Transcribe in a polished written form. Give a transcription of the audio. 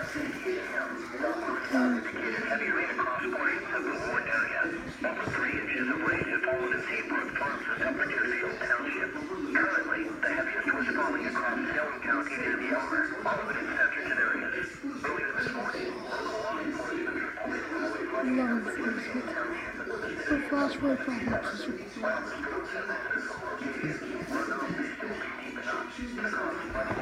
Heavy rain across portions of the Ward area. Almost 3 inches of rain has fallen in Seabrook Farms and Upper Deerfield Township. Currently, the heaviest was falling across Salem County near the Elmer, all of it in Centerton areas. Earlier this morning, local law enforcement reported The flashlight products is while the storm center located, we're still keeping up.